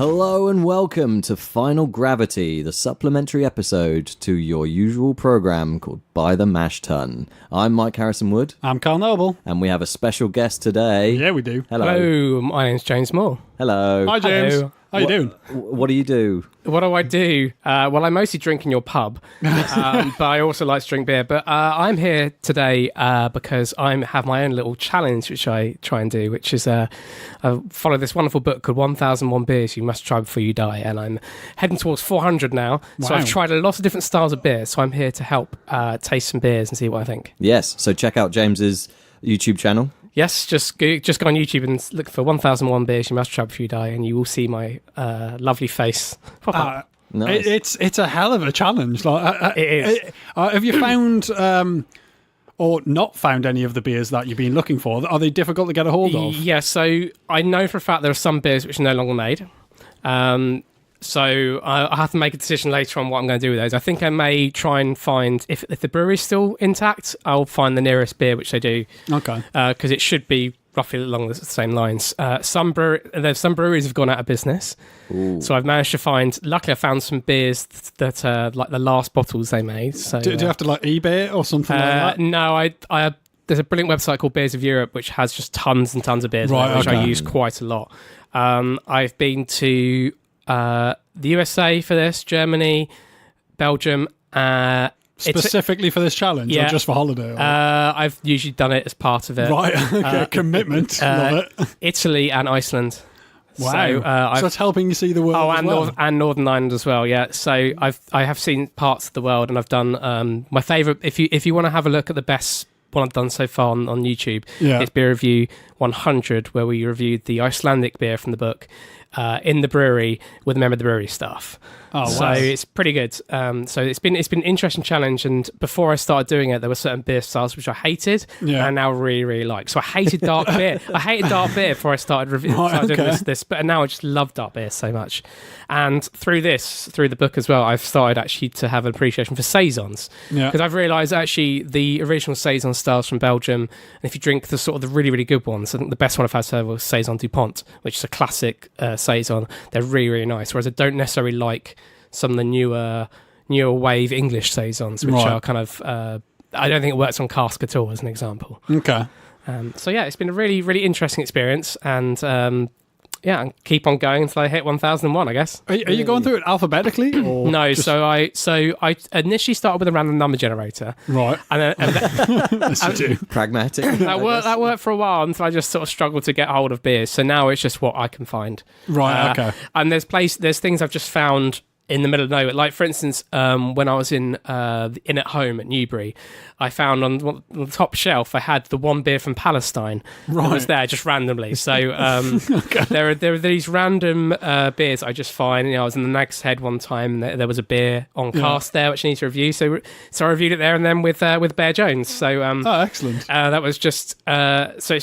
Hello and welcome to Final Gravity, the supplementary episode to your usual program called By the Mash Tun. I'm Mike Harrison Wood. I'm Carl Noble. And we have a special guest today. Yeah, we do. Hello, my name's James Moore. Hello. Hi, James. Hello. How you doing? What do you do? What do I do? Well, I mostly drink in your pub, but I also like to drink beer. But I'm here today because I have my own little challenge, which I try and do, which is I follow this wonderful book called 1001 Beers You Must Try Before You Die. And I'm heading towards 400 now. So I've tried a lot of different styles of beer. So I'm here to help taste some beers and see what I think. Yes, so check out James's YouTube channel. Yes, just go on YouTube and look for 1001 Beers You Must Try Before You Die, and you will see my lovely face pop up. Nice. It's a hell of a challenge. Like, It is. Have you found or not found any of the beers that you've been looking for? Are they difficult to get a hold of? Yeah, so I know for a fact there are some beers which are no longer made. So I have to make a decision later on what I'm going to do with those. I think I may try and find, if the brewery's still intact, I'll find the nearest beer which they do. Okay. Because it should be roughly along the same lines. Some breweries have gone out of business. Ooh. So I've managed to find, luckily I found some beers that are like the last bottles they made. So, do you have to like eBay it or something like that? No, I there's a brilliant website called Beers of Europe which has just tons and tons of beers, Right, which I okay. use quite a lot. I've been to the USA for this, Germany, Belgium. Specifically for this challenge or just for holiday? Or? I've usually done it as part of it. Right, okay. Commitment. Love it. Italy and Iceland. Wow. So it's helping you see the world as and well. and Northern Ireland as well. Yeah. So I have seen parts of the world, and I've done my favourite. If you want to have a look at the best one I've done so far on YouTube, it's Beer Review 100, where we reviewed the Icelandic beer from the book in the brewery with a member of the brewery staff. Oh, so wow. it's pretty good. So it's been an interesting challenge, and before I started doing it, there were certain beer styles which I hated, and I now really, really like. So I hated dark beer. I hated dark beer before I started doing this, but now I just love dark beer so much. And through the book as well, I've started actually to have an appreciation for saisons, because I've realised actually the original saison styles from Belgium, and if you drink the sort of the really, really good ones, I think the best one I've had so far was Saison Dupont, which is a classic saison. They're really, really nice. Whereas I don't necessarily like some of the newer wave English saisons, which are kind of I don't think it works on cask at all, as an example. Okay. So yeah, it's been a really, really interesting experience, and and keep on going until I hit 1001, I guess. Are you going through it alphabetically? Or No, just... so I initially started with a random number generator, Right. and Yes, you do. Pragmatic. that worked for a while until I just sort of struggled to get hold of beers. So now it's just what I can find. Right, okay. And there's things I've just found in the middle of nowhere. Like, for instance, when I was in at home at Newbury, I found on the top shelf I had the one beer from Palestine that was there just randomly. So there are these random beers I just find. You know, I was in the Nag's Head one time, and there was a beer on cast there which I need to review. So I reviewed it there and then with Bear Jones. So excellent. that was just so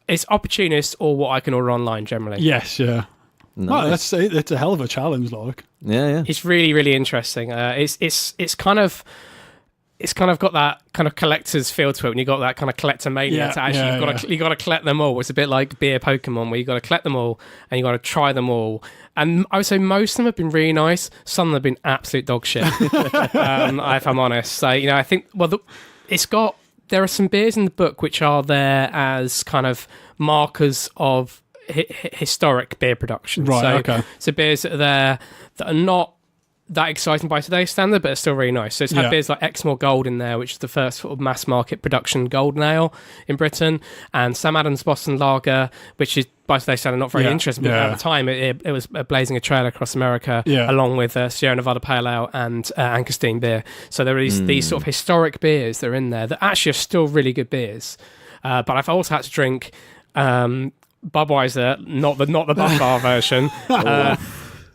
it's opportunist or what I can order online generally. Yes, yeah. Nice. Well, it's a hell of a challenge, like. Yeah. It's really, really interesting. It's kind of got that kind of collector's feel to it. When you got that kind of collector mania, to actually you've got to collect them all. It's a bit like beer Pokemon, where you got to collect them all and you got to try them all. And I would say most of them have been really nice. Some of them have been absolute dog shit. If I'm honest. So I think there are some beers in the book which are there as kind of markers of historic beer production. Right, so beers that are there that are not that exciting by today's standard, but are still really nice. So it's had beers like Exmoor Gold in there, which is the first sort of mass market production golden ale in Britain, and Sam Adams Boston Lager, which is by today's standard not very interesting, but at the time it was blazing a trail across America, along with Sierra Nevada Pale Ale and Anchorstein beer. So there are these sort of historic beers that are in there that actually are still really good beers. But I've also had to drink Budweiser, not the Bud Bar version,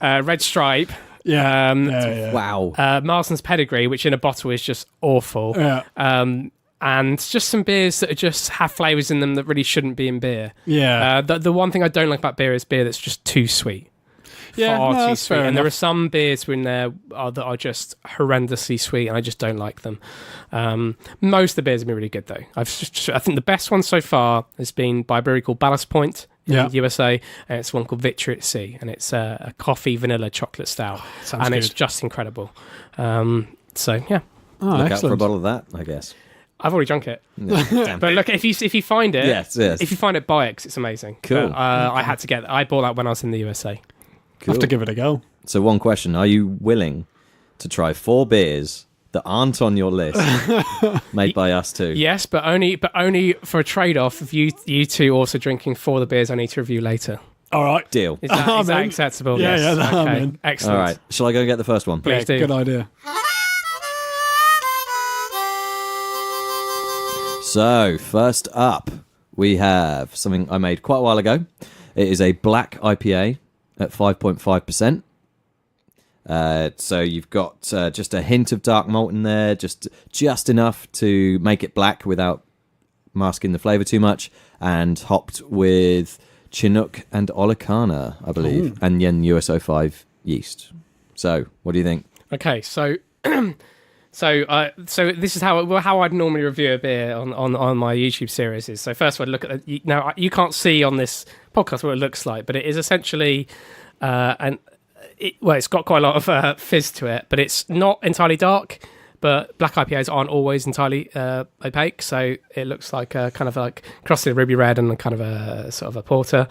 Red Stripe. Wow. Marston's Pedigree, which in a bottle is just awful. And just some beers that just have flavours in them that really shouldn't be in beer. The one thing I don't like about beer is beer that's just too sweet. Far too sweet. And there are some beers in there that are just horrendously sweet, and I just don't like them. Most of the beers have been really good, though. I think the best one so far has been by a brewery called Ballast Point in the USA, and it's one called Victory at Sea, and it's a coffee vanilla chocolate stout, and good. it's just incredible. So yeah, Look out for a bottle of that, I guess. I've already drunk it. Damn. But look, if you find it, yes. if you find it, buy it 'cause it's amazing. Cool. But, I bought that when I was in the USA. Cool. I have to give it a go. So one question: are you willing to try 4 beers that aren't on your list, made by us two? Yes, but only for a trade-off of you two also drinking 4 of the beers I need to review later. All right, Deal. Is that acceptable? Yeah, yes. yeah, Okay. Excellent. All right. Shall I go get the first one? Please do. Good idea. So, first up, we have something I made quite a while ago. It is a black IPA at 5.5%. So you've got just a hint of dark malt in there, just enough to make it black without masking the flavour too much, and hopped with Chinook and Olicana, I believe, and Yen USO5 yeast. So, what do you think? Okay, so so this is how I'd normally review a beer on my YouTube series is. So first, I'd look at now you can't see on this podcast what it looks like, but it is essentially it's got quite a lot of fizz to it, but it's not entirely dark. But black IPAs aren't always entirely opaque, so it looks like kind of like crossing a ruby red and kind of a sort of a porter.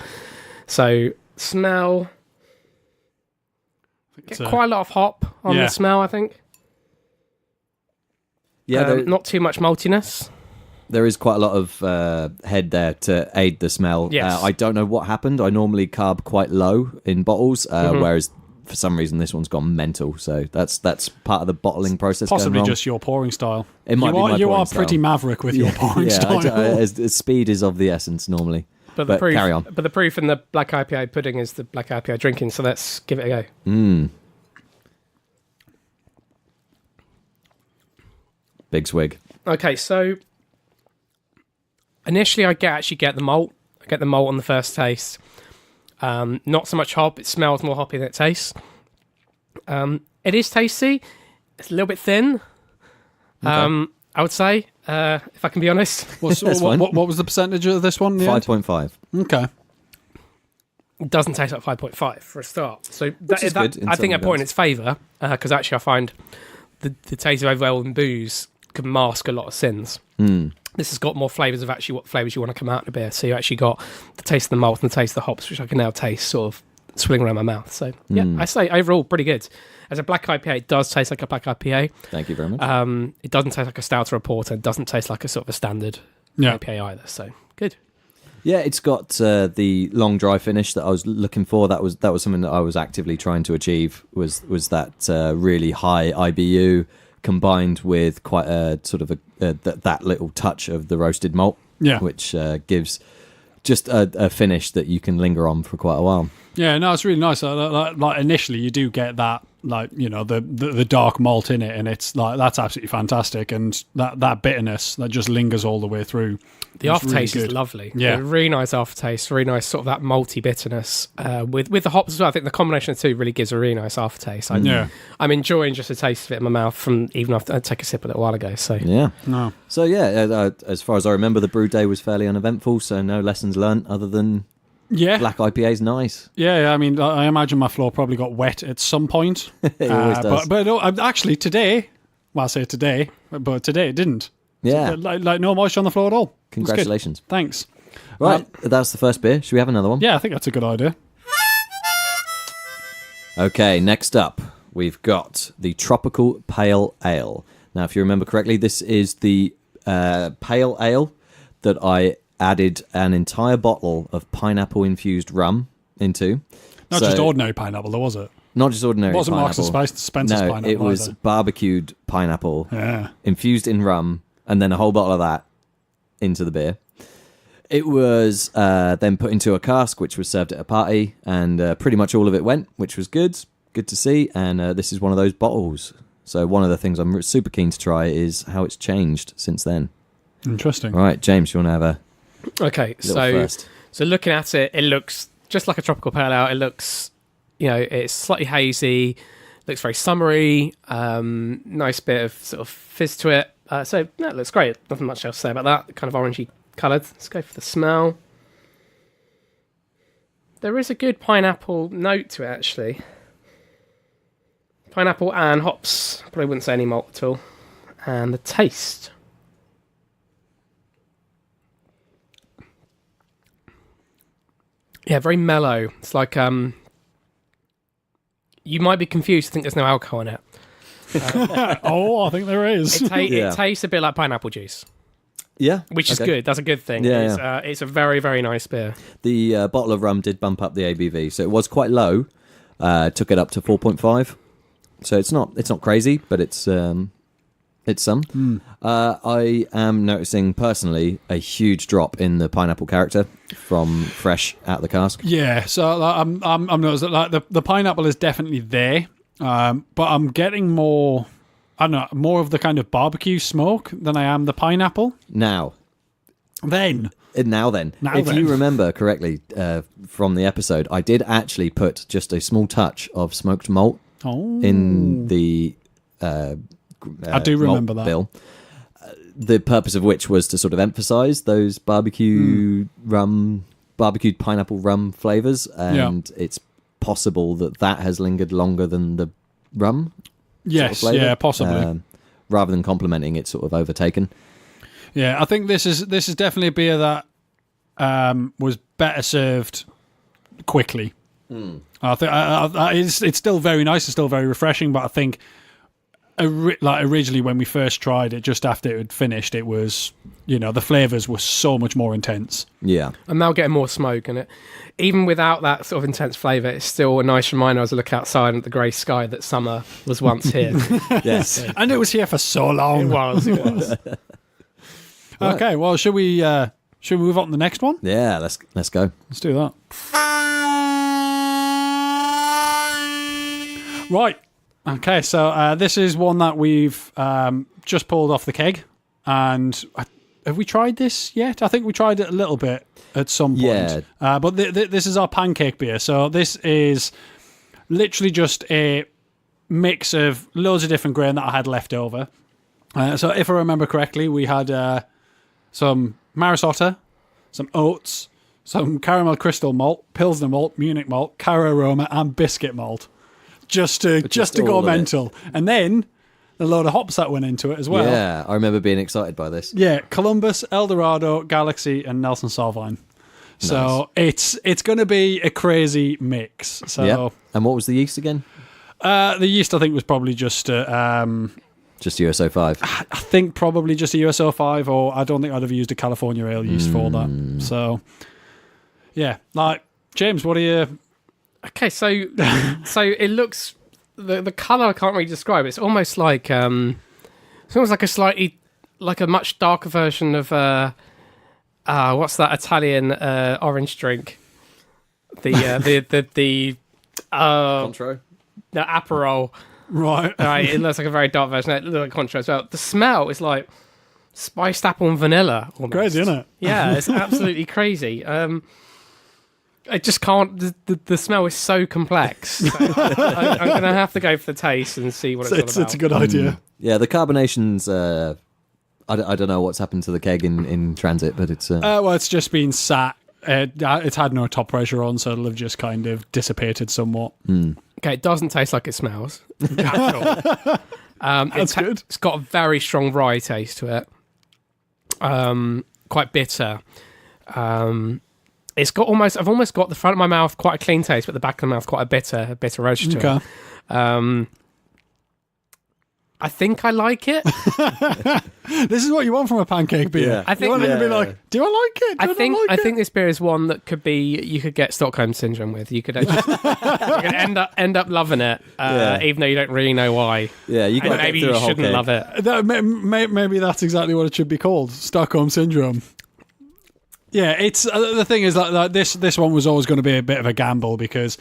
So smell, get quite a lot of hop on the smell, I think. Yeah, not too much maltiness. There is quite a lot of head there to aid the smell. Yes. I don't know what happened. I normally carb quite low in bottles, whereas for some reason this one's gone mental. So that's part of the bottling process. Possibly going wrong. just your pouring style. It might be my you pouring are pretty style. maverick with your pouring style. Speed is of the essence normally. But the proof, carry on. But the proof in the black IPA pudding is the black IPA drinking. So let's give it a go. Big swig. Okay, so initially I get the malt. I get the malt on the first taste. Not so much hop. It smells more hoppy than it tastes. It is tasty. It's a little bit thin. Okay. I would say, if I can be honest. What was the percentage of this one? 5.5. Okay. It doesn't taste like 5.5 for a start. So Which is good in I think some I point in regards. its favour, because actually I find the taste of overwhelming booze can mask a lot of sins. This has got more flavours of actually what flavours you want to come out in a beer. So you actually got the taste of the malt and the taste of the hops, which I can now taste sort of swilling around my mouth. So yeah, I say overall pretty good. As a black IPA, it does taste like a black IPA. Thank you very much. It doesn't taste like a stout or a porter. It doesn't taste like a sort of a standard IPA either. So good. Yeah, it's got the long dry finish that I was looking for. That was something that I was actively trying to achieve. Was that really high IBU combined with quite a sort of that little touch of the roasted malt, which gives just a finish that you can linger on for quite a while. Yeah, no, it's really nice. Like initially, you do get that, like, you know, the dark malt in it, and it's like that's absolutely fantastic, and that bitterness that just lingers all the way through. The aftertaste is lovely. Yeah, really nice aftertaste. Really nice sort of that malty bitterness with the hops as well. I think the combination of the two really gives a really nice aftertaste. I'm enjoying just the taste of it in my mouth from even after I took a sip of it a while ago. So So as far as I remember, the brew day was fairly uneventful. So no lessons learnt other than black IPA's nice. Yeah. I mean, I imagine my floor probably got wet at some point. It always does. But no, actually today, well, I say today, but today it didn't. Yeah, like no moisture on the floor at all. Congratulations. Thanks. Right, that's the first beer. Should we have another one? Yeah, I think that's a good idea. Okay, next up, we've got the Tropical Pale Ale. Now, if you remember correctly, this is the pale ale that I added an entire bottle of pineapple-infused rum into. Not just ordinary pineapple, though, was it? Not just ordinary It wasn't pineapple. Marks and Spencer's no, pineapple. it was either. barbecued pineapple infused in rum, and then a whole bottle of that into the beer. It was then put into a cask, which was served at a party, and pretty much all of it went, which was good to see. And this is one of those bottles. So one of the things I'm super keen to try is how it's changed since then. Interesting. All right, James, you want to have a first? So looking at it, it looks just like a tropical pale ale. It looks, it's slightly hazy, looks very summery, nice bit of sort of fizz to it. So that looks great. Nothing much else to say about that. Kind of orangey coloured. Let's go for the smell. There is a good pineapple note to it, actually. Pineapple and hops. Probably wouldn't say any malt at all. And the taste. Yeah, very mellow. It's like you might be confused to think there's no alcohol in it. I think there is. It tastes a bit like pineapple juice. Yeah. Which is good. That's a good thing. Yeah, it's a very, very nice beer. The bottle of rum did bump up the ABV, so it was quite low. Took it up to 4.5. So it's not crazy, but it's some. I am noticing personally a huge drop in the pineapple character from fresh out the cask. Yeah, so I'm noticing that the pineapple is definitely there, but I'm getting more. I don't know, more of the kind of barbecue smoke than I am the pineapple. Now then, if you remember correctly from the episode, I did actually put just a small touch of smoked malt in the I do remember that bill. The purpose of which was to sort of emphasise those barbecued pineapple rum flavours, and it's possible that has lingered longer than the rum. Yes, sort of flavour. yeah, possibly. Rather than complementing, it's sort of overtaken. Yeah, I think this is definitely a beer that was better served quickly. I think it's still very nice, it's still very refreshing, but I think originally when we first tried it, just after it had finished, it was, the flavours were so much more intense. Yeah. I'm now getting more smoke in it. Even without that sort of intense flavour, it's still a nice reminder as I look outside at the grey sky that summer was once here. Yes. And it was here for so long. It was. Okay, well, should we move on to the next one? Yeah, let's go. Let's do that. Right. Okay, so this is one that we've just pulled off the keg. And have we tried this yet? I think we tried it a little bit at some point. Yeah. But this is our pancake beer. So this is literally just a mix of loads of different grain that I had left over. So if I remember correctly, we had some Maris Otter, some oats, some caramel crystal malt, Pilsner malt, Munich malt, Cara Aroma, and biscuit malt. Just to go mental. And then a load of hops that went into it as well. Yeah, I remember being excited by this. Yeah, Columbus, Eldorado, Galaxy, and Nelson Sauvin. So it's going to be a crazy mix. So, yep. And what was the yeast again? The yeast, I think, was probably just USO 5. I think probably just a USO 5, or I don't think I'd have used a California ale yeast for that. So, yeah, James, what are you? Okay, so it looks the color I can't really describe. It's almost like it's almost like a much darker version of what's that Italian orange drink? The Contro? The Aperol. Right. It looks like a very dark version. It looks like Contro as well. The smell is like spiced apple and vanilla. Almost. Crazy, isn't it? Yeah, it's absolutely crazy. I just can't. The smell is so complex. So I'm going to have to go for the taste and see what it's all about. It's a good idea. Yeah, the carbonation's. I don't know what's happened to the keg in transit, but it's. Well, it's just been sat. It's had no top pressure on, so it'll have just kind of dissipated somewhat. Okay, it doesn't taste like it smells at all. That's good. It's got a very strong rye taste to it. Quite bitter. It's got I've almost got the front of my mouth quite a clean taste, but the back of the mouth quite a bitter edge to it. I think I like it. This is what you want from a pancake beer. Yeah. I think you want it to be like, do I like it? I think this beer is one that you could get Stockholm syndrome with. You could end up loving it, even though you don't really know why. Yeah, you got maybe you shouldn't love it. Maybe that's exactly what it should be called, Stockholm syndrome. Yeah, it's the thing is that this one was always going to be a bit of a gamble because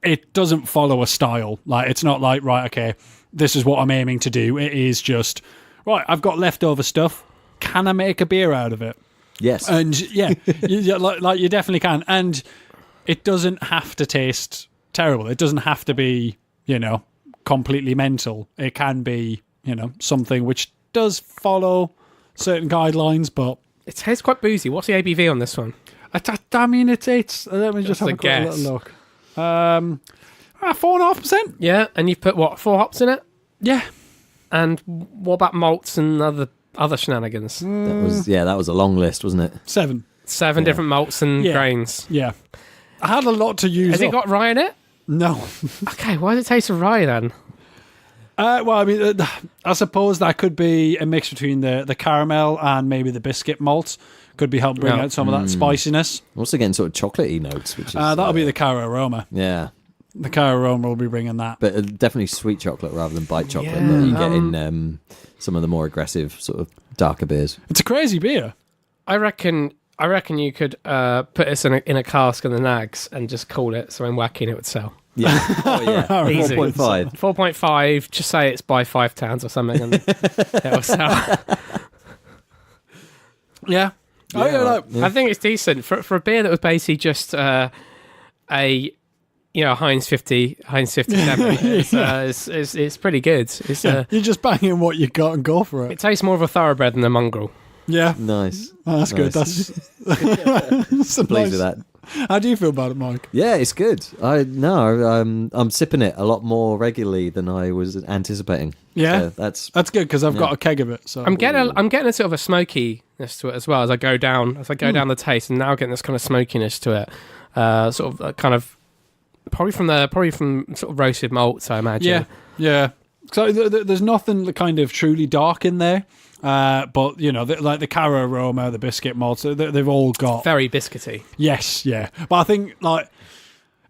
it doesn't follow a style. Like it's not like right, okay, this is what I'm aiming to do. It is just right. I've got leftover stuff. Can I make a beer out of it? Yes, and yeah, like you definitely can. And it doesn't have to taste terrible. It doesn't have to be completely mental. It can be something which does follow certain guidelines, but. It tastes quite boozy. What's the ABV on this one? I mean, it's. Let me just have a quick little look. 4.5%. Yeah, and you've put what, 4 hops in it? Yeah. And what about malts and other shenanigans? That was a long list, wasn't it? 7. 7 different malts and grains. Yeah. I had a lot to use. Has it got rye in it? No. Okay, why does it taste of rye then? Well, I mean, I suppose that could be a mix between the caramel and maybe the biscuit malt. Could be help bring out some of that spiciness. I'm also getting sort of chocolatey notes, which is that'll be the Cara aroma. Yeah. The Cara aroma will be bringing that. But definitely sweet chocolate rather than white chocolate that you get in some of the more aggressive, sort of darker beers. It's a crazy beer. I reckon you could put this in a cask in the Nags and just call it something wacky and it would sell. Yeah. Oh, yeah. Easy. 4.5. 4.5, just say it's by 5 towns or something and it'll sell. Yeah. I think it's decent for a beer that was basically just a Heinz 57. It's pretty good. You're just banging what you got and go for it. It tastes more of a thoroughbred than a mongrel. Yeah. Nice. Oh, that's good. That's pleased with that. How do you feel about it, Mike? Yeah, it's good. I'm sipping it a lot more regularly than I was anticipating. Yeah, so that's good because I've got a keg of it. So I'm getting a sort of a smokiness to it as well as I go down the taste, and now getting this kind of smokiness to it, sort of kind of probably from sort of roasted malts, I imagine. Yeah. So there's nothing kind of truly dark in there. But like the Cara aroma, the biscuit malts, they've all got very biscuity. Yes, yeah. But I think like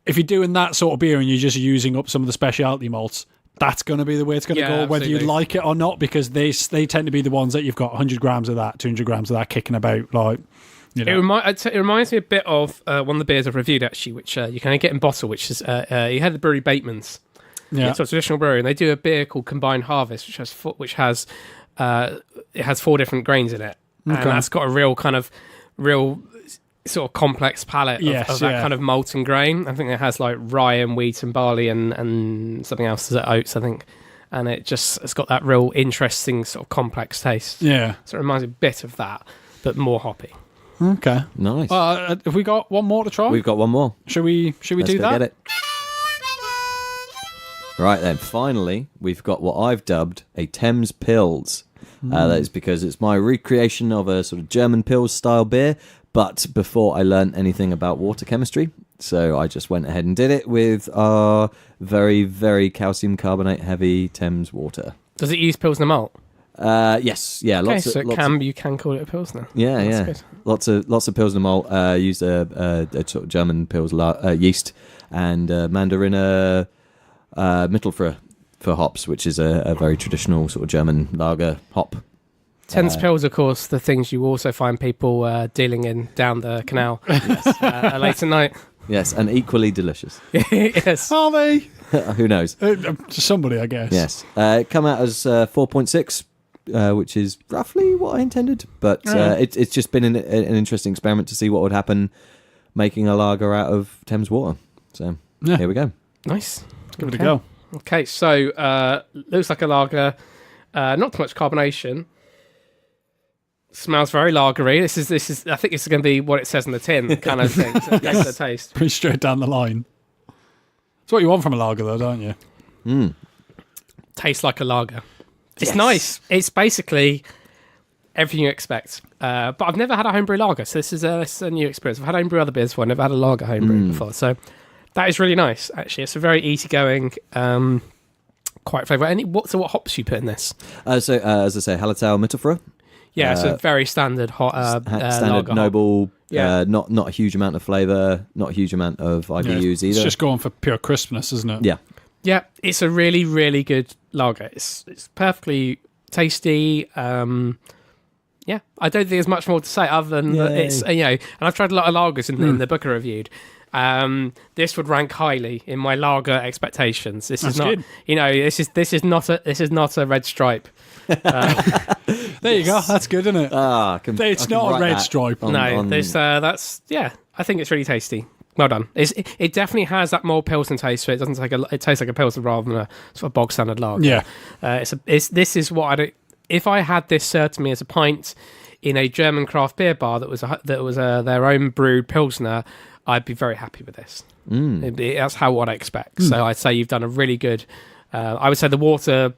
if you're doing that sort of beer and you're just using up some of the specialty malts, that's going to be the way it's going to go, whether you like it or not, because they tend to be the ones that you've got 100 grams of that, 200 grams of that kicking about. Like, you know. It reminds me a bit of one of the beers I've reviewed actually, which you can get in bottle, which is you had the brewery Bateman's. Yeah, it's a traditional brewery, and they do a beer called Combined Harvest, which has it has 4 different grains in it, and that's got a real sort of complex palette of that kind of malted grain. I think it has like rye and wheat and barley and something else, oats, I think, and it's got that real interesting sort of complex taste. Yeah, so it reminds me a bit of that, but more hoppy. Okay, nice. Have we got one more to try? We've got one more. Should we do that? Get it. Right then, finally, we've got what I've dubbed a Thames Pils. That is because it's my recreation of a sort of German Pils style beer, but before I learned anything about water chemistry. So I just went ahead and did it with our very, very calcium carbonate heavy Thames water. Does it use Pilsner malt? Yes, yeah. Okay, you can call it a Pilsner. Yeah, That's good. Lots of Pilsner malt. Used a sort of German Pils yeast and Mandariner Mittelfrüh for hops, which is a very traditional sort of German lager hop. Thames Pils, of course, the things you also find people dealing in down the canal late at night. Yes, and equally delicious. Yes. Are they? Who knows? Somebody, I guess. Yes. Come out as 4.6, which is roughly what I intended, but it's just been an interesting experiment to see what would happen making a lager out of Thames water. So here we go. Nice. Let's give it a go. Okay, so looks like a lager. Not too much carbonation. Smells very lagery. This is. I think this is going to be what it says on the tin, kind of thing. So yes. The taste. Pretty straight down the line. It's what you want from a lager, though, don't you? Tastes like a lager. It's nice. It's basically everything you expect. But I've never had a homebrew lager, so this is a new experience. I've had homebrew other beers before. I've never had a lager homebrew before, so. That is really nice, actually. It's a very easygoing, quite flavourful. So what hops you put in this? As I say, Hallertau Mittelfrüh. Yeah, it's a very standard standard noble. Yeah. Not a huge amount of flavour, not a huge amount of IBUs either. It's just going for pure crispness, isn't it? Yeah. Yeah, it's a really, really good lager. It's perfectly tasty. Yeah, I don't think there's much more to say other than that it's and I've tried a lot of lagers in the book I reviewed. This would rank highly in my lager expectations. This is not, good. This is not a red stripe. There you go. That's good, isn't it? It's not a red stripe. That's I think it's really tasty. Well done. It definitely has that more Pilsen taste to it. It doesn't it tastes like a Pilsen rather than a sort of bog standard lager. Yeah. This is what if I had this served to me as a pint in a German craft beer bar that was their own brewed pilsner, I'd be very happy with this. That's what I expect. So I'd say you've done a really good. I would say the water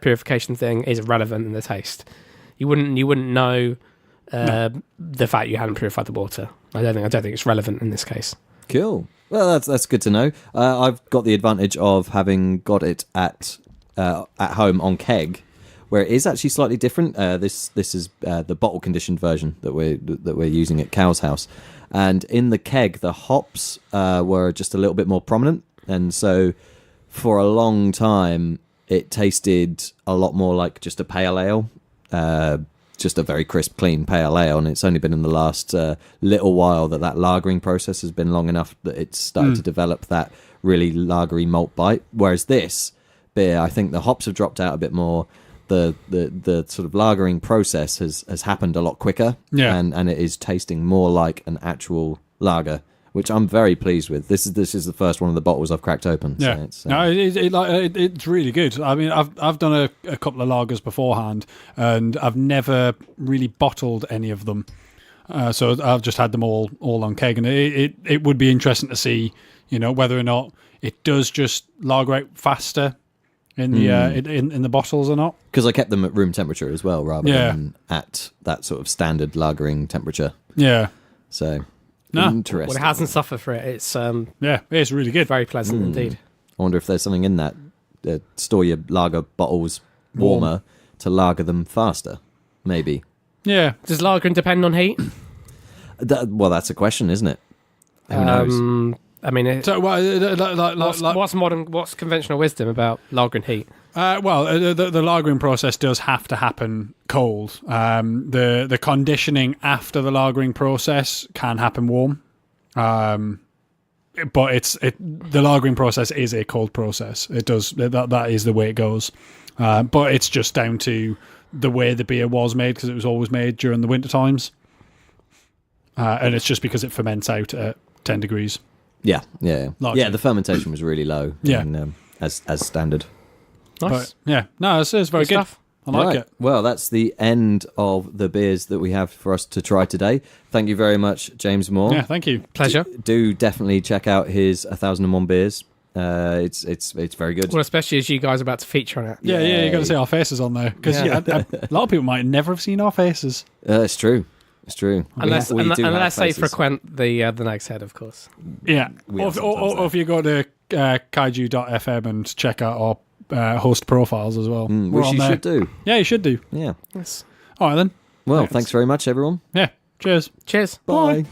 purification thing is irrelevant in the taste. You wouldn't know the fact you hadn't purified the water. I don't think it's relevant in this case. Cool. Well, that's good to know. I've got the advantage of having got it at home on keg, where it is actually slightly different. This is the bottle conditioned version that we're using at Cow's House, and in the keg the hops were just a little bit more prominent, and so for a long time it tasted a lot more like just a pale ale. Just a very crisp, clean pale ale, and it's only been in the last little while that lagering process has been long enough that it's started to develop that really lagery malt bite. Whereas this beer, I think the hops have dropped out a bit more. The sort of lagering process has happened a lot quicker, and it is tasting more like an actual lager, which I'm very pleased with. This is the first one of the bottles I've cracked open. Yeah, so it's really good. I mean, I've done a couple of lagers beforehand, and I've never really bottled any of them. So I've just had them all on keg, and it would be interesting to see, whether or not it does just lager out faster in the in the bottles or not. Because I kept them at room temperature as well, rather than at that sort of standard lagering temperature. Yeah. So. No. Interesting. Well, it hasn't suffered for it. It's it's really good. Very pleasant indeed. I wonder if there's something in that. Store your lager bottles warmer to lager them faster. Maybe. Yeah. Does lagering depend on heat? That's a question, isn't it? Who knows? I mean, So what's conventional wisdom about lagering heat? the lagering process does have to happen cold. The conditioning after the lagering process can happen warm, but the lagering process is a cold process. It does that is the way it goes, but it's just down to the way the beer was made, because it was always made during the winter times, and it's just because it ferments out at 10 degrees. Yeah. Largely. Yeah, the fermentation was really low. Yeah. As standard. Nice. But, it's very good. Stuff. I like it. Well, that's the end of the beers that we have for us to try today. Thank you very much, James Moore. Yeah, thank you. Pleasure. Do definitely check out his 1001 beers. It's very good. Well, especially as you guys are about to feature on it. Yeah, you got to see our faces on there, because a lot of people might never have seen our faces. It's true. It's true. Unless they faces. frequent the Nag's Head, of course. Yeah. We are Or if you go to kaiju.fm and check out our host profiles as well. Which you should do. Yeah, you should do. Yeah. Yes. All right, then. Well, thanks very much, everyone. Yeah. Cheers. Cheers. Bye.